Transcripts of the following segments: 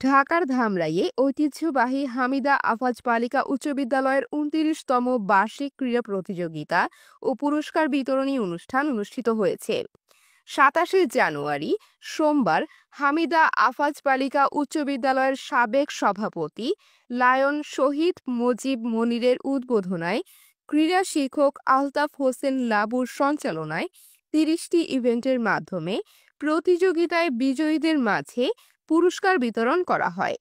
ঢাকার ধামরাইয়ে ঐতিহ্যবাহী হামিদা আফাজ বালিকা উচ্চ বিদ্যালয়ের ২৯তম বার্ষিক ক্রীড়া প্রতিযোগিতা ও পুরস্কার বিতরণী অনুষ্ঠান অনুষ্ঠিত হয়েছে। ২৭শে জানুয়ারি সোমবার হামিদা আফাজ বালিকা উচ্চ বিদ্যালয়ের সাবেক সভাপতি লায়ন শহীদ মুজিব মনিরের উদ্বোধনায় ক্রীড়া শিক্ষক আলতাফ হোসেন লাবুর সঞ্চালনায় ৩০টি ইভেন্টের মাধ্যমে প্রতিযোগিতায় বিজয়ীদের মাঝে পুরস্কার বিতরণ করা হয়।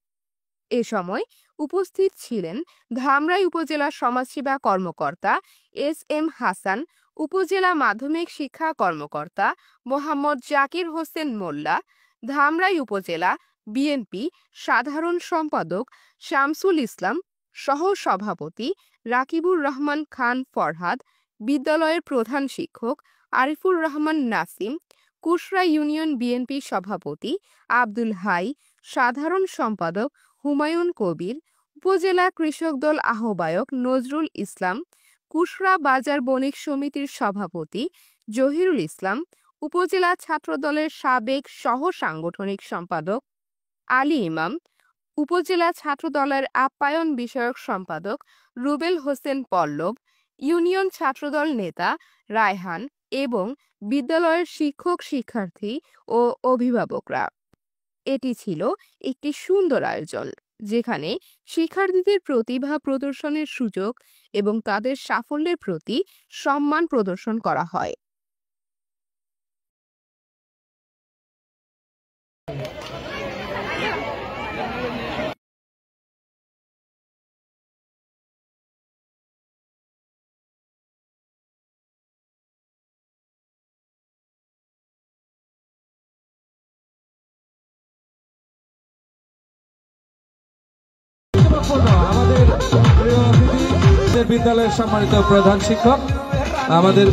এ সময় উপস্থিত ছিলেন ধামরাই উপজেলা সমাজসেবা কর্মকর্তা এস.এম. হাসান, উপজেলা মাধ্যমিক শিক্ষা কর্মকর্তা মোহাম্মদ জাকির হোসেন মোল্লা, ধামরাই উপজেলা বিএনপি সাধারণ সম্পাদক শামসুল ইসলাম, সহ সভাপতি রাকিবুর রহমান খান ফরহাদ, বিদ্যালয়ের প্রধান শিক্ষক আরিফুর রহমান নাসিম, কুশরা ইউনিয়ন বিএনপি সভাপতি আব্দুল হাই, সাধারণ সম্পাদক হুমায়ুন কবির, উপজেলা কৃষক দল আহ্বায়ক নজরুল ইসলাম, কুশরা বাজার বণিক সমিতির সভাপতি জহিরুল ইসলাম, উপজেলা ছাত্রদলের সাবেক সহ সাংগঠনিক সম্পাদক আলী ইমাম, উপজেলা ছাত্রদলের আপ্যায়ন বিষয়ক সম্পাদক রুবেল হোসেন পল্লব, ইউনিয়ন ছাত্রদল নেতা রায়হান এবং বিদ্যালয়ের শিক্ষক শিক্ষার্থী ও অভিভাবকরা। এটি ছিল একটি সুন্দর আয়োজন যেখানে শিক্ষার্থীদের প্রতিভা প্রদর্শনের সুযোগ এবং তাদের সাফল্যের প্রতি সম্মান প্রদর্শন করা হয়। আমাদের প্রিয় অতিথি বিদ্যালয়ের সম্মানিত প্রধান শিক্ষক আমাদের